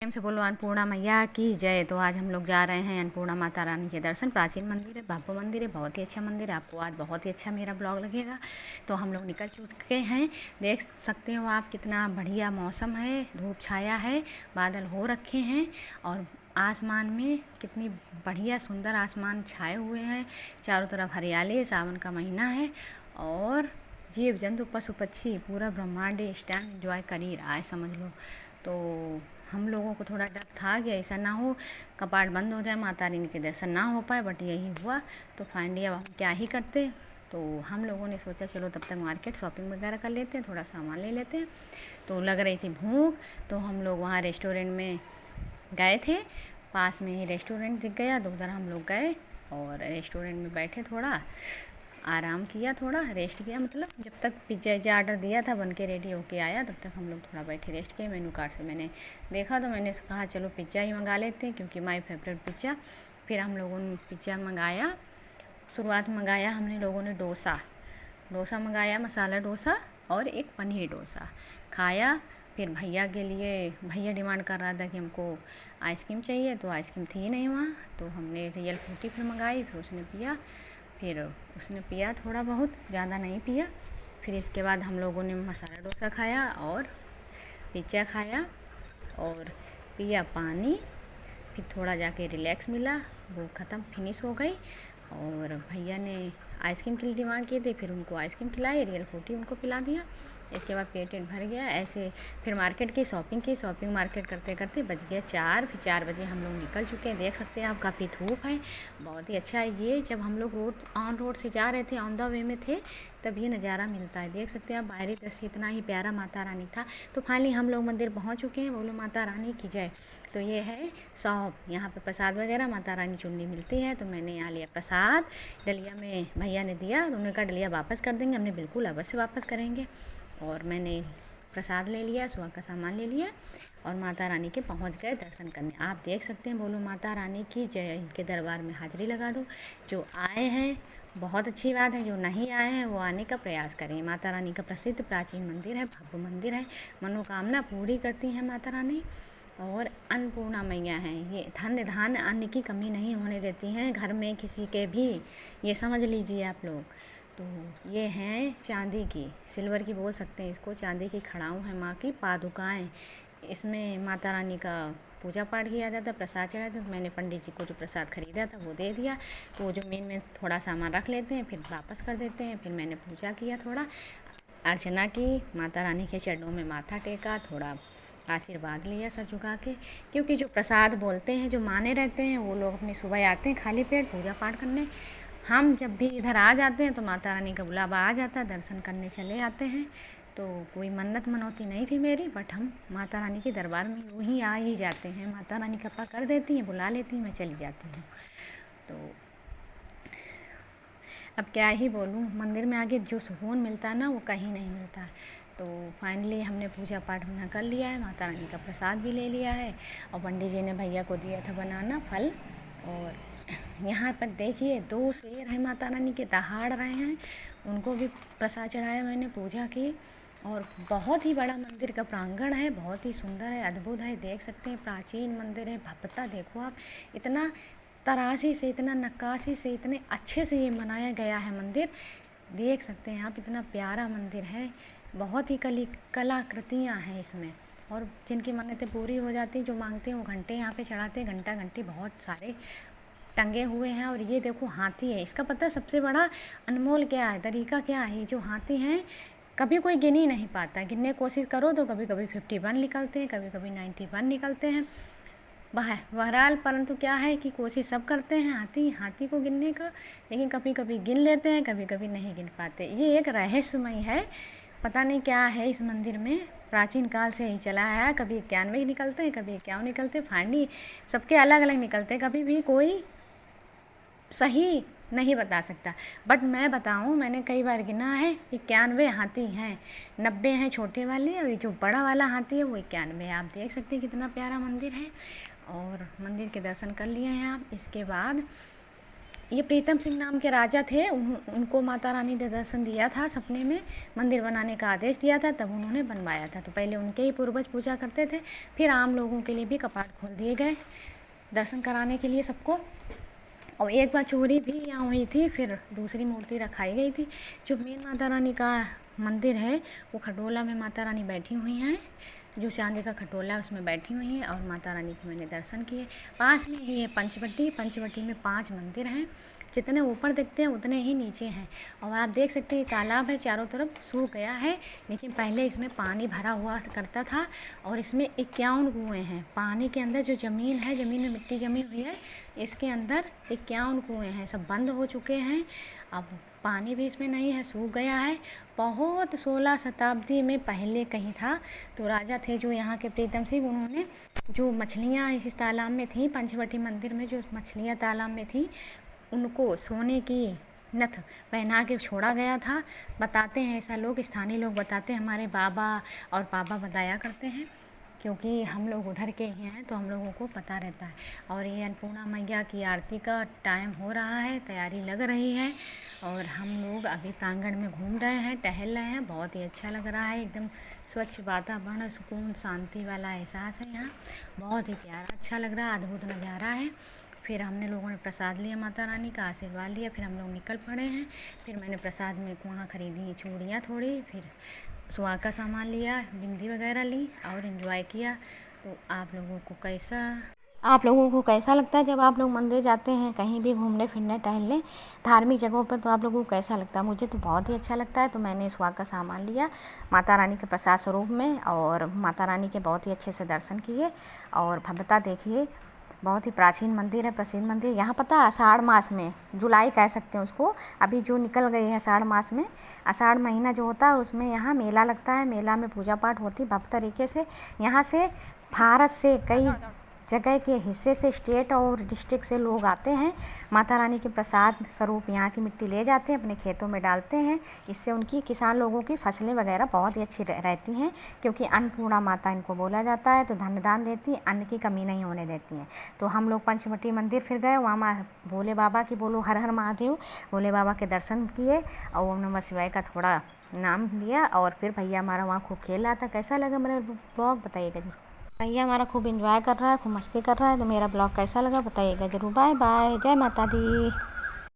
प्रेम से बोलो अन्नपूर्णा मैया की जय। तो आज हम लोग जा रहे हैं अन्नपूर्णा माता रानी के दर्शन। प्राचीन मंदिर है, भव्य मंदिर है, बहुत ही अच्छा मंदिर है। आपको आज बहुत ही अच्छा मेरा ब्लॉग लगेगा। तो हम लोग निकल चुके हैं। देख सकते हो आप कितना बढ़िया मौसम है, धूप छाया है, बादल हो रखे हैं और आसमान में कितनी बढ़िया सुंदर आसमान छाए हुए हैं। चारों तरफ हरियाली है, सावन का महीना है और जीव जंतु पशु पक्षी पूरा ब्रह्मांड इस टाइम एंजॉय कर ही रहा है, समझ लो। तो हम लोगों को थोड़ा डर था कि ऐसा ना हो कपाट बंद हो जाए, माता रानी के दर्शन ना हो पाए, बट यही हुआ। तो फाइनली अब हम क्या ही करते। तो हम लोगों ने सोचा चलो तब तक मार्केट शॉपिंग वगैरह कर लेते हैं, थोड़ा सामान ले लेते हैं। तो लग रही थी भूख, तो हम लोग वहाँ रेस्टोरेंट में गए थे। पास में ही रेस्टोरेंट दिख गया तो उधर हम लोग गए और रेस्टोरेंट में बैठे, थोड़ा आराम किया, थोड़ा रेस्ट किया। मतलब जब तक पिज़्ज़ा ऑर्डर दिया था बन के रेडी होके आया तब तक हम लोग थोड़ा बैठे रेस्ट किए। मेनू कार्ड से मैंने देखा तो मैंने कहा चलो पिज़्ज़ा ही मंगा लेते हैं क्योंकि माय फेवरेट पिज़्ज़ा। फिर हम लोगों ने पिज़्ज़ा मंगाया। शुरुआत में मंगाया हमने लोगों ने डोसा मंगाया, मसाला डोसा और एक पनीर डोसा खाया। फिर भैया के लिए, भैया डिमांड कर रहा था कि हमको आइसक्रीम चाहिए, तो आइसक्रीम थी नहीं वहाँ, तो हमने रियल फ्रूटी फिर मंगाई। फिर उसने पिया, थोड़ा बहुत, ज़्यादा नहीं पिया। फिर इसके बाद हम लोगों ने मसाला डोसा खाया और पिज़्ज़ा खाया और पिया पानी। फिर थोड़ा जाके रिलैक्स मिला, वो ख़त्म फिनिश हो गई। और भैया ने आइसक्रीम के लिए डिमांड किए थे, फिर उनको आइसक्रीम खिलाई, रियल फ्रूटी उनको पिला दिया। इसके बाद पेट भर गया ऐसे। फिर मार्केट की शॉपिंग मार्केट करते करते बज गया 4। फिर 4 बजे हम लोग निकल चुके हैं। देख सकते हैं आप काफ़ी धूप है, बहुत ही अच्छा है ये। जब हम लोग रोड से जा रहे थे, ऑन द वे में थे, तब ये नज़ारा मिलता है। देख सकते हैं आप बाहरी दृश्य इतना ही प्यारा माता रानी था। तो फाइनली हम लोग मंदिर पहुंच चुके हैं। बोलो माता रानी की जय। तो ये है शॉप, यहाँ पे प्रसाद वगैरह माता रानी चुन्नी मिलती है। तो मैंने यहाँ लिया प्रसाद, डलिया में भैया ने दिया, तो उन्होंने कहा डलिया वापस कर देंगे। हमने बिल्कुल अवश्य वापस करेंगे। और मैंने प्रसाद ले लिया, सुबह का सामान ले लिया और माता रानी के पहुंच गए दर्शन करने। आप देख सकते हैं। बोलो माता रानी की जय। इनके दरबार में हाजिरी लगा दो। जो आए हैं बहुत अच्छी बात है, जो नहीं आए हैं वो आने का प्रयास करें। माता रानी का प्रसिद्ध प्राचीन मंदिर है, भव्य मंदिर है, मनोकामना पूरी करती हैं माता रानी। और अन्नपूर्णा मैया हैं ये, धन्य धान्य अन्न की कमी नहीं होने देती हैं घर में किसी के भी, ये समझ लीजिए आप लोग। तो ये हैं चांदी की, सिल्वर की बोल सकते हैं इसको, चांदी की खड़ाऊँ हैं माँ की पादुकाएँ। इसमें माता रानी का पूजा पाठ किया जाता, प्रसाद चढ़ाया था। तो मैंने पंडित जी को जो प्रसाद खरीदा था वो दे दिया। तो वो जो मेन में थोड़ा सामान रख लेते हैं, फिर वापस कर देते हैं। फिर मैंने पूजा किया, थोड़ा अर्चना की, माता रानी के चरणों में माथा टेका, थोड़ा आशीर्वाद लिया सर झुका के। क्योंकि जो प्रसाद बोलते हैं, जो माने रहते हैं, वो लोग अपनी सुबह आते हैं खाली पेट पूजा पाठ करने। हम जब भी इधर आ जाते हैं तो माता रानी का बुलावा आ जाता है, दर्शन करने चले आते हैं। तो कोई मन्नत मनौती नहीं थी मेरी, बट हम माता रानी के दरबार में यूँ ही आ ही जाते हैं। माता रानी कृपा कर देती हैं, बुला लेती हैं, मैं चली जाती हूँ। तो अब क्या ही बोलूँ, मंदिर में आके जो सुकून मिलता है ना वो कहीं नहीं मिलता। तो फाइनली हमने पूजा पाठ अपना कर लिया है, माता रानी का प्रसाद भी ले लिया है और पंडित जी ने भैया को दिया था बनाना फल। और यहाँ पर देखिए 2 शेर हैं माता रानी के, दहाड़ रहे हैं, उनको भी प्रसाद चढ़ाया मैंने, पूजा की। और बहुत ही बड़ा मंदिर का प्रांगण है, बहुत ही सुंदर है, अद्भुत है। देख सकते हैं प्राचीन मंदिर है, भव्यता देखो आप, इतना तराशी से, इतना नक्काशी से, इतने अच्छे से ये बनाया गया है मंदिर। देख सकते हैं आप, इतना प्यारा मंदिर है, बहुत ही कलाकृतियाँ हैं इसमें। और जिनकी मन्नतें पूरी हो जाती हैं, जो मांगते हैं वो घंटे यहाँ पे चढ़ाते हैं, घंटा घंटी बहुत सारे टंगे हुए हैं। और ये देखो हाथी है, इसका पता है सबसे बड़ा अनमोल क्या है, तरीका क्या है। ये जो हाथी हैं कभी कोई गिन ही नहीं पाता, गिनने की कोशिश करो तो कभी कभी 51 निकलते हैं, कभी कभी 91 निकलते हैं। बहरहाल परंतु क्या है कि कोशिश सब करते हैं हाथी को गिनने का, लेकिन कभी कभी गिन लेते हैं, कभी कभी नहीं गिन पाते। ये एक रहस्यमय है, पता नहीं क्या है इस मंदिर में, प्राचीन काल से ही चला आया। कभी 91 निकलते हैं, कभी 51 निकलते हैं, फाइनली सबके अलग अलग निकलते हैं, कभी भी कोई सही नहीं बता सकता। बट मैं बताऊं, मैंने कई बार गिना है, 91 हाथी हैं, 90 हैं छोटे वाले, और ये जो बड़ा वाला हाथी है वो 91 है। आप देख सकते हैं कितना प्यारा मंदिर है। और मंदिर के दर्शन कर लिए हैं आप। इसके बाद ये प्रीतम सिंह नाम के राजा थे। उनको माता रानी ने दर्शन दिया था सपने में, मंदिर बनाने का आदेश दिया था, तब उन्होंने बनवाया था। तो पहले उनके ही पूर्वज पूजा करते थे, फिर आम लोगों के लिए भी कपाट खोल दिए गए दर्शन कराने के लिए सबको। और एक बार चोरी भी यहाँ हुई थी, फिर दूसरी मूर्ति रखाई गई थी। जो मेन माता रानी का मंदिर है वो खटोला में माता रानी बैठी हुई हैं, जो चांदी का खटोला है उसमें बैठी हुई हैं, और माता रानी के मैंने दर्शन किए। पास में ही है पंचवटी में 5 मंदिर हैं। जितने ऊपर देखते हैं उतने ही नीचे हैं। और आप देख सकते हैं तालाब है, चारों तरफ सूख गया है, लेकिन पहले इसमें पानी भरा हुआ करता था। और इसमें 51 कुएँ हैं। पानी के अंदर जो ज़मीन है, ज़मीन में मिट्टी जमी हुई है, इसके अंदर 51 कुएँ हैं, सब बंद हो चुके हैं। अब पानी भी इसमें नहीं है, सूख गया है। बहुत 16 शताब्दी में पहले कहीं था। तो राजा थे जो यहाँ के प्रीतम सिंह, उन्होंने जो मछलियाँ इस तालाब में थी, पंचवटी मंदिर में जो मछलियाँ तालाब में थी, उनको सोने की नथ पहना के छोड़ा गया था। बताते हैं ऐसा लोग, स्थानीय लोग बताते हैं, हमारे बाबा और पापा बताया करते हैं, क्योंकि हम लोग उधर के ही हैं तो हम लोगों को पता रहता है। और ये अन्नपूर्णा मैया की आरती का टाइम हो रहा है, तैयारी लग रही है, और हम लोग अभी प्रांगण में घूम रहे हैं, टहल रहे हैं। बहुत ही अच्छा लग रहा है, एकदम स्वच्छ वातावरण, सुकून शांति वाला एहसास है यहाँ। बहुत ही प्यारा अच्छा लग रहा है, अद्भुत नज़ारा है। फिर हमने लोगों ने प्रसाद लिया, माता रानी का आशीर्वाद लिया, फिर हम लोग निकल पड़े हैं। फिर मैंने प्रसाद में वहाँ ख़रीदी चूड़ियाँ थोड़ी, फिर सुहाग का सामान लिया, बिंदी वगैरह ली और एंजॉय किया। तो आप लोगों को कैसा लगता है जब आप लोग मंदिर जाते हैं, कहीं भी घूमने फिरने टहलने धार्मिक जगहों पर, तो आप लोगों को कैसा लगता है? मुझे तो बहुत ही अच्छा लगता है। तो मैंने सुहाग का सामान लिया माता रानी के प्रसाद स्वरूप में, और माता रानी के बहुत ही अच्छे से दर्शन किए। और भव्यता देखिए, बहुत ही प्राचीन मंदिर है, प्रसिद्ध मंदिर। यहाँ पता है आषाढ़ मास में, जुलाई कह सकते हैं उसको, अभी जो निकल गई है आषाढ़ मास में, आषाढ़ महीना जो होता है उसमें यहाँ मेला लगता है। मेला में पूजा पाठ होती है भव्य तरीके से। यहाँ से भारत से कई जगह के हिस्से से, स्टेट और डिस्ट्रिक्ट से लोग आते हैं। माता रानी के प्रसाद स्वरूप यहाँ की मिट्टी ले जाते हैं, अपने खेतों में डालते हैं। इससे उनकी किसान लोगों की फसलें वगैरह बहुत ही अच्छी रहती हैं, क्योंकि अन्नपूर्णा माता इनको बोला जाता है। तो धन दान देती हैं, अन्न की कमी नहीं होने देती हैं। तो हम लोग पंचवटी मंदिर फिर गए, वहाँ भोले बाबा की, बोलो हर हर महादेव, भोले बाबा के दर्शन किए और ओम नमः शिवाय का थोड़ा नाम लिया। और फिर भैया हमारा वहाँ खूब खेल रहा था। कैसा लगा मेरा ब्लॉग बताइएगा जरूर। भैया हमारा खूब एंजॉय कर रहा है, खूब मस्ती कर रहा है। तो मेरा ब्लॉग कैसा लगा बताइएगा ज़रूर। बाय बाय, जय माता दी।